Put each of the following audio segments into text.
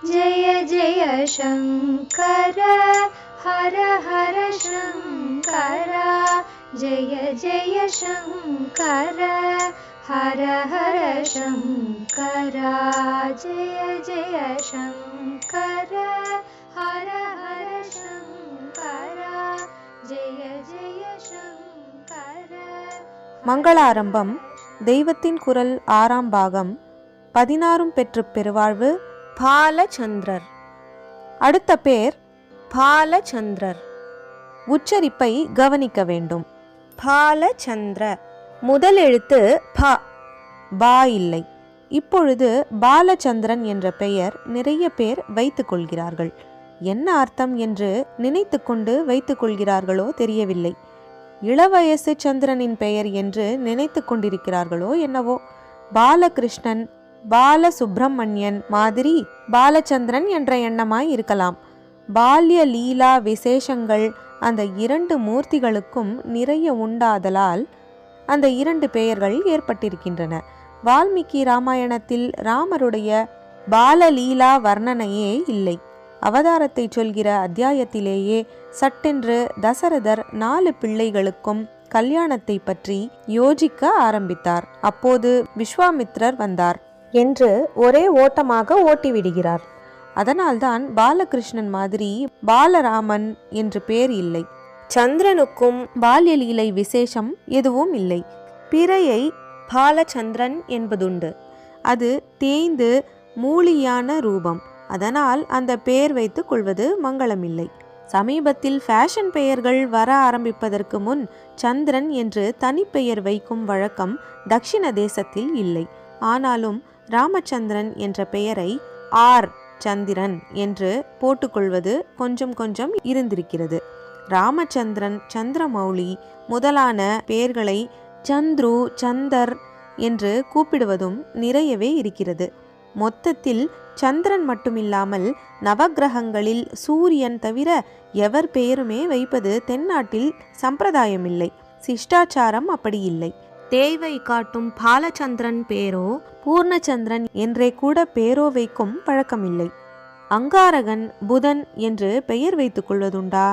जय जय शङ्कर हर हर शङ्कर जय जय शङ्कर हर हर शङ्कर जय जय शङ्कर हर हर शङ्कर जय जय शङ्कर. மங்களாரம்பம் தெய்வத்தின் குரல் 6ஆம் பாகம். 16 பெற்று பெருவாழ்வு பாலச்சந்திரர். அடுத்த பேர் பாலச்சந்திரர். உச்சரிப்பை கவனிக்க வேண்டும். பாலச்சந்திர முதல் எழுத்து ப, பா இல்லை. இப்பொழுது பாலச்சந்திரன் என்ற பெயர் நிறைய பேர் வைத்துக் கொள்கிறார்கள். என்ன அர்த்தம் என்று நினைத்து கொண்டு வைத்துக் கொள்கிறார்களோ தெரியவில்லை. இளவயசு சந்திரனின் பெயர் என்று நினைத்து கொண்டிருக்கிறார்களோ என்னவோ. பாலகிருஷ்ணன், பாலசுப்பிரமணியன் மாதிரி பாலச்சந்திரன் என்ற எண்ணமாய் இருக்கலாம். பால்ய லீலா விசேஷங்கள் அந்த 2 மூர்த்திகளுக்கும் நிறைய உண்டாதலால் அந்த 2 பெயர்கள் ஏற்பட்டிருக்கின்றன. வால்மீகி ராமாயணத்தில் ராமருடைய பாலலீலா வர்ணனையே இல்லை. அவதாரத்தை சொல்கிற அத்தியாயத்திலேயே சட்டென்று தசரதர் 4 பிள்ளைகளுக்கும் கல்யாணத்தை பற்றி யோசிக்க ஆரம்பித்தார். அப்போது விஸ்வாமித்ரர் வந்தார் என்று ஒரே ஓட்டமாக ஓட்டிவிடுகிறார். அதனால்தான் பாலகிருஷ்ணன் மாதிரி பாலராமன் என்று பேர் இல்லை. சந்திரனுக்கும் பால்யலீலை விசேஷம் எதுவும் இல்லை. பிறையை பாலச்சந்திரன் என்பதுண்டு. அது தேய்ந்து மூலியான ரூபம். அதனால் அந்த பெயர் வைத்துக் கொள்வது மங்களமில்லை. சமீபத்தில் ஃபேஷன் பெயர்கள் வர ஆரம்பிப்பதற்கு முன் சந்திரன் என்று தனிப்பெயர் வைக்கும் வழக்கம் தக்ஷிண தேசத்தில் இல்லை. ஆனாலும் ராமச்சந்திரன் என்ற பெயரை ஆர் சந்திரன் என்று போட்டுக்கொள்வது கொஞ்சம் கொஞ்சம் இருந்திருக்கிறது. ராமச்சந்திரன், சந்திரமௌலி முதலான பெயர்களை சந்துரு, சந்தர் என்று கூப்பிடுவதும் நிறையவே இருக்கிறது. மொத்தத்தில் சந்திரன் மட்டுமில்லாமல் நவக்கிரகங்களில் சூரியன் தவிர எவர் பெயருமே வைப்பது தென்னாட்டில் சம்பிரதாயமில்லை. சிஷ்டாச்சாரம் அப்படி இல்லை. தேவை காட்டும் பாலச்சந்திரன் பேரோ பூர்ணச்சந்திரன் என்றே கூட பேரோ வைக்கும் பழக்கமில்லை. அங்காரகன், புதன் என்று பெயர் வைத்துக் கொள்வதுண்டா?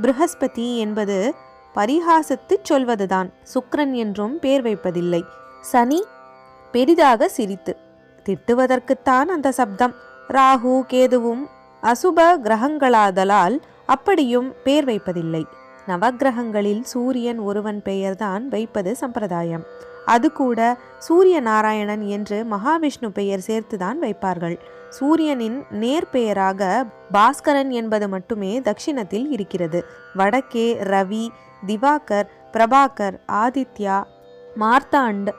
ப்ரஹஸ்பதி என்பது பரிகாசத்து சொல்வதுதான். சுக்கிரன் என்றும் பேர் வைப்பதில்லை. சனி பெரிதாக சிரித்து திட்டுவதற்குத்தான் அந்த சப்தம். ராகு, கேதுவும் அசுப கிரகங்களாதலால் அப்படியும் பேர் வைப்பதில்லை. நவக்கிரகங்களில் சூரியன் ஒருவன் பெயர்தான் வைப்பது சம்பிரதாயம். அது கூட சூரிய நாராயணன் என்று மகாவிஷ்ணு பெயர் சேர்த்துதான் வைப்பார்கள். சூரியனின் நேர்பெயராக பாஸ்கரன் என்பது மட்டுமே தட்சிணத்தில் இருக்கிறது. வடக்கே ரவி, திவாகர், பிரபாகர், ஆதித்யா, மார்த்தாண்ட்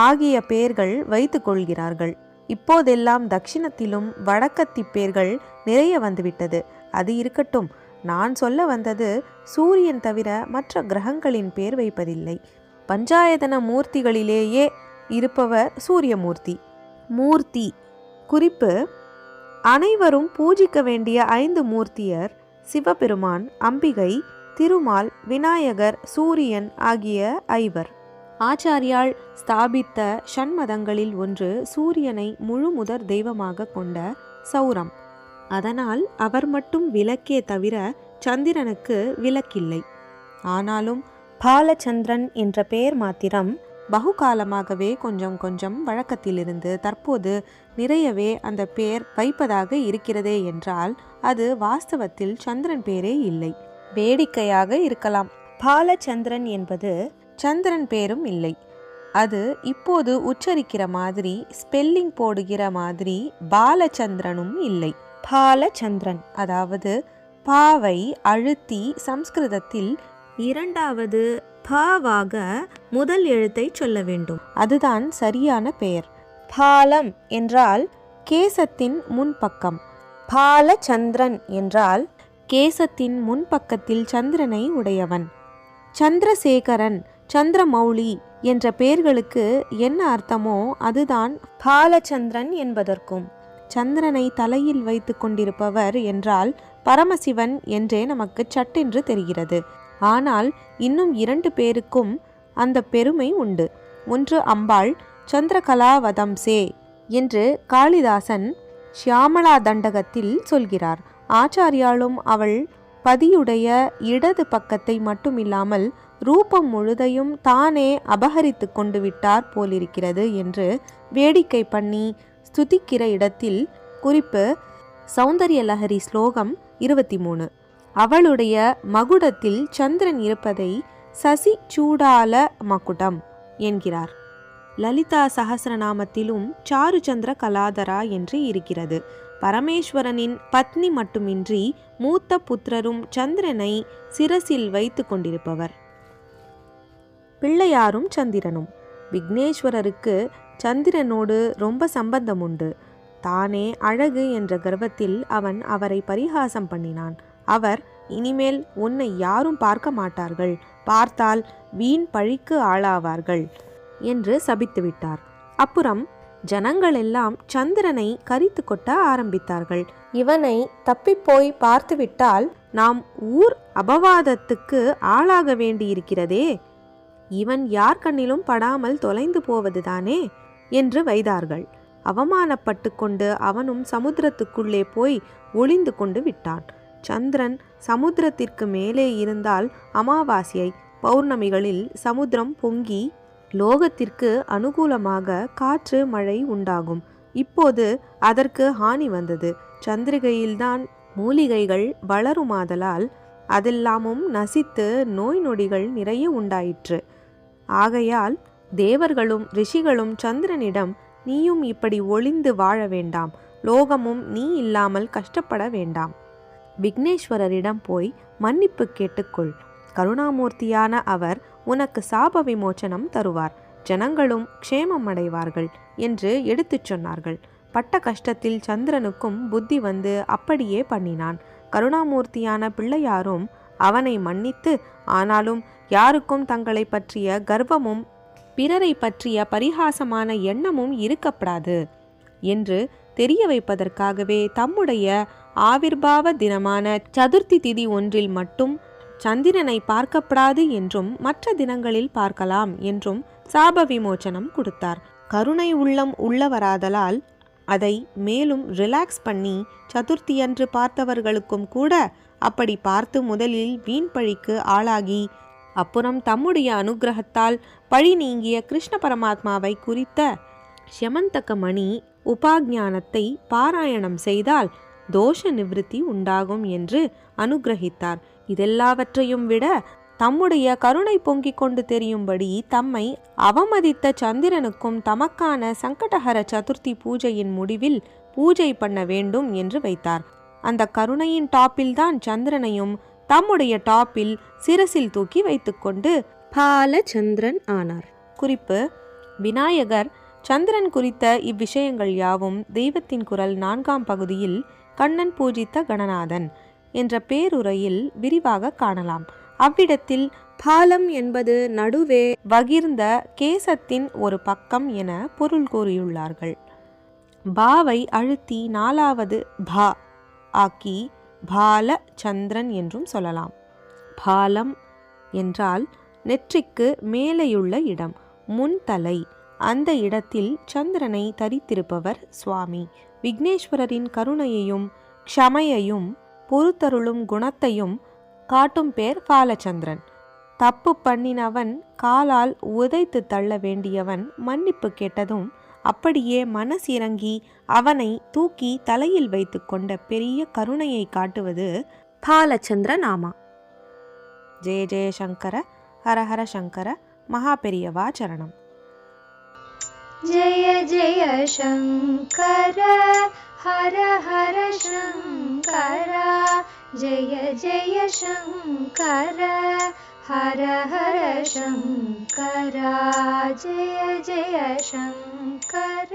ஆகிய பெயர்கள் வைத்துக் கொள்கிறார்கள். இப்போதெல்லாம் தட்சிணத்திலும் வடக்கத்தி பெயர்கள் நிறைய வந்துவிட்டது. அது இருக்கட்டும். நான் சொல்ல வந்தது, சூரியன் தவிர மற்ற கிரகங்களின் பேர் வைப்பதில்லை. பஞ்சாயதன மூர்த்திகளிலேயே இருப்பவர் சூரியமூர்த்தி. மூர்த்தி குறிப்பு: அனைவரும் பூஜிக்க வேண்டிய 5 மூர்த்தியர் சிவபெருமான், அம்பிகை, திருமால், விநாயகர், சூரியன் ஆகிய 5. ஆச்சாரியால் ஸ்தாபித்த ஷண்மதங்களில் ஒன்று சூரியனை முழு முதற் தெய்வமாக கொண்ட சௌரம். அதனால் அவர் மட்டும் விளக்கே தவிர சந்திரனுக்கு விளக்கில்லை. ஆனாலும் பாலச்சந்திரன் என்ற பெயர் மாத்திரம் பகுகாலமாகவே கொஞ்சம் கொஞ்சம் வழக்கத்திலிருந்து தற்போது நிறையவே அந்த பெயர் வைப்பதாக இருக்கிறதே என்றால் அது வாஸ்தவத்தில் சந்திரன் பேரே இல்லை. வேடிக்கையாக இருக்கலாம். பாலச்சந்திரன் என்பது சந்திரன் பேரும் இல்லை. அது இப்போது உச்சரிக்கிற மாதிரி, ஸ்பெல்லிங் போடுகிற மாதிரி பாலச்சந்திரனும் இல்லை. பாலச்சந்திரன் அதாவது பாவை அழுத்தி சம்ஸ்கிருதத்தில் 2வது பாவாக முதல் எழுத்தை சொல்ல வேண்டும். அதுதான் சரியான பெயர். பாலம் என்றால் கேசத்தின் முன்பக்கம். பாலச்சந்திரன் என்றால் கேசத்தின் முன்பக்கத்தில் சந்திரனை உடையவன். சந்திரசேகரன், சந்திரமௌலி என்ற பெயர்களுக்கு என்ன அர்த்தமோ அதுதான் பாலச்சந்திரன் என்பதற்கும். சந்திரனை தலையில் வைத்து கொண்டிருப்பவர் என்றால் பரமசிவன் என்றே நமக்கு சட்டென்று தெரிகிறது. ஆனால் இன்னும் 2 பேருக்கும் அந்த பெருமை உண்டு. ஒன்று அம்பாள், சந்திரகலாவதம்சே என்று காளிதாசன் ஷியாமளா தண்டகத்தில் சொல்கிறார். ஆச்சாரியாலும் அவள் பதியுடைய இடது பக்கத்தை மட்டுமில்லாமல் ரூபம் முழுதையும் தானே அபகரித்து கொண்டு விட்டார் போலிருக்கிறது என்று வேடிக்கை பண்ணி ஸ்துதிக்கிற இடத்தில் குறிப்பு சௌந்தர்ய லஹரி ஸ்லோகம் 23. அவளுடைய மகுடத்தில் சந்திரன் இருப்பதை சசி சூடால மகுடம் என்கிறார். லலிதா சஹஸ்ரநாமத்திலும் சாருச்சந்திர கலாதரா என்று இருக்கிறது. பரமேஸ்வரனின் பத்னி மட்டுமின்றி மூத்த புத்திரரும் சந்திரனை சிரசில் வைத்து கொண்டிருப்பவர். பிள்ளையாரும் சந்திரனும். விக்னேஸ்வரருக்கு சந்திரனோடு ரொம்ப சம்பந்தம் உண்டு. தானே அழகு என்ற கர்வத்தில் அவன் அவரை பரிகாசம் பண்ணினான். அவர், இனிமேல் உன்னை யாரும் பார்க்க மாட்டார்கள், பார்த்தால் வீண் பழிக்கு ஆளாவார்கள் என்று சபித்து விட்டார். அப்புறம் ஜனங்கள் எல்லாம் சந்திரனை கரித்து கொட்ட ஆரம்பித்தார்கள். இவனை தப்பிப்போய் பார்த்துவிட்டால் நாம் ஊர் அபவாதத்துக்கு ஆளாக வேண்டியிருக்கிறதே, இவன் யார் கண்ணிலும் படாமல் தொலைந்து போவதுதானே என்று வைத்தார்கள். அவமானப்பட்டு கொண்டு அவனும் சமுத்திரத்துக்குள்ளே போய் ஒளிந்து கொண்டு விட்டான். சந்திரன் சமுத்திரத்திற்கு மேலே இருந்தால் அமாவாசை பௌர்ணமிகளில் சமுத்திரம் பொங்கி லோகத்திற்கு அனுகூலமாக காற்று மழை உண்டாகும். இப்போது அதற்கு ஹானி வந்தது. சந்திரிகையில்தான் மூலிகைகள் வளருமாதலால் அதெல்லாமும் நசித்து நோய் நொடிகள் நிறைய உண்டாயிற்று. ஆகையால் தேவர்களும் ரிஷிகளும் சந்திரனிடம், நீயும் இப்படி ஒளிந்து வாழ வேண்டாம், லோகமும் நீ இல்லாமல் கஷ்டப்பட வேண்டாம், விக்னேஸ்வரரிடம் போய் மன்னிப்பு கேட்டுக்கொள், கருணாமூர்த்தியான அவர் உனக்கு சாப விமோச்சனம் தருவார், ஜனங்களும் க்ஷேமம் அடைவார்கள் என்று எடுத்துச் சொன்னார்கள். பட்ட கஷ்டத்தில் சந்திரனுக்கும் புத்தி வந்து அப்படியே பண்ணினான். கருணாமூர்த்தியான பிள்ளையாரும் அவனை மன்னித்து, ஆனாலும் யாருக்கும் தங்களை பற்றிய கர்வமும் பிறரை பற்றிய பரிகாசமான எண்ணமும் இருக்கப்படாது என்று தெரிய வைப்பதற்காகவே தம்முடைய ஆவிர்பாவ தினமான சதுர்த்தி திதி ஒன்றில் மட்டும் சந்திரனை பார்க்கப்படாது என்றும் மற்ற தினங்களில் பார்க்கலாம் என்றும் சாப விமோச்சனம் கொடுத்தார். கருணை உள்ளம் உள்ளவராதலால் அதை மேலும் ரிலாக்ஸ் பண்ணி சதுர்த்தியன்று பார்த்தவர்களுக்கும் கூட அப்படி பார்த்து முதலில் வீண் பழிக்கு ஆளாகி அப்புறம் தம்முடைய அனுகிரகத்தால் பழி நீங்கிய கிருஷ்ண பரமாத்மாவை குறித்த ஷமந்தக மணி உபாக்ஞானத்தை பாராயணம் செய்தால் தோஷ நிவிருத்தி உண்டாகும் என்று அனுகிரகித்தார். இதெல்லாவற்றையும் விட தம்முடைய கருணை பொங்கிக் கொண்டு தெரியும்படி தம்மை அவமதித்த சந்திரனுக்கும் தமக்கான சங்கடஹர சதுர்த்தி பூஜையின் முடிவில் பூஜை பண்ண வேண்டும் என்று வைத்தார். அந்த கருணையின் டாப்பில்தான் சந்திரனையும் தம்முடைய டாப்பில் சிரசில் தூக்கி வைத்துக்கொண்டு பாலச்சந்திரன் ஆனார். குறிப்பு: விநாயகர் சந்திரன் குறித்த இவ்விஷயங்கள் யாவும் தெய்வத்தின் குரல் 4ஆம் பகுதியில் கண்ணன் பூஜித்த கணநாதன் என்ற பேருரையில் விரிவாக காணலாம். அவ்விடத்தில் பாலம் என்பது நடுவே வகிர்ந்த கேசத்தின் ஒரு பக்கம் என பொருள் கூறியுள்ளார்கள். பாவை அழுத்தி 4வது பா ஆக்கி பால சந்திரன் என்றும் சொல்லலாம். பாலம் என்றால் நெற்றிக்கு மேலேயுள்ள இடம், முன்தலை. அந்த இடத்தில் சந்திரனை தரித்திருப்பவர் சுவாமி. விக்னேஸ்வரரின் கருணையையும் க்ஷமையையும் பொறுத்தருளும் குணத்தையும் காட்டும் பேர் பாலச்சந்திரன். தப்பு பண்ணினவன் காலால் உதைத்து தள்ள வேண்டியவன் மன்னிப்பு கேட்டதும் அப்படியே மனசிறங்கி அவனை தூக்கி தலையில் வைத்து கொண்ட பெரிய கருணையை காட்டுவது பாலச்சந்திர நாமா. ஜெய ஜெய சங்கர, ஹரஹர சங்கர, மகாபெரியவா சரணம். ஜெய ஜெய சங்கர, ஹர ஹர சங்கர, ஜெய ஜெய சங்கர, ஹர ஹர சங்கர, ஜெய ஜெய சங்கர.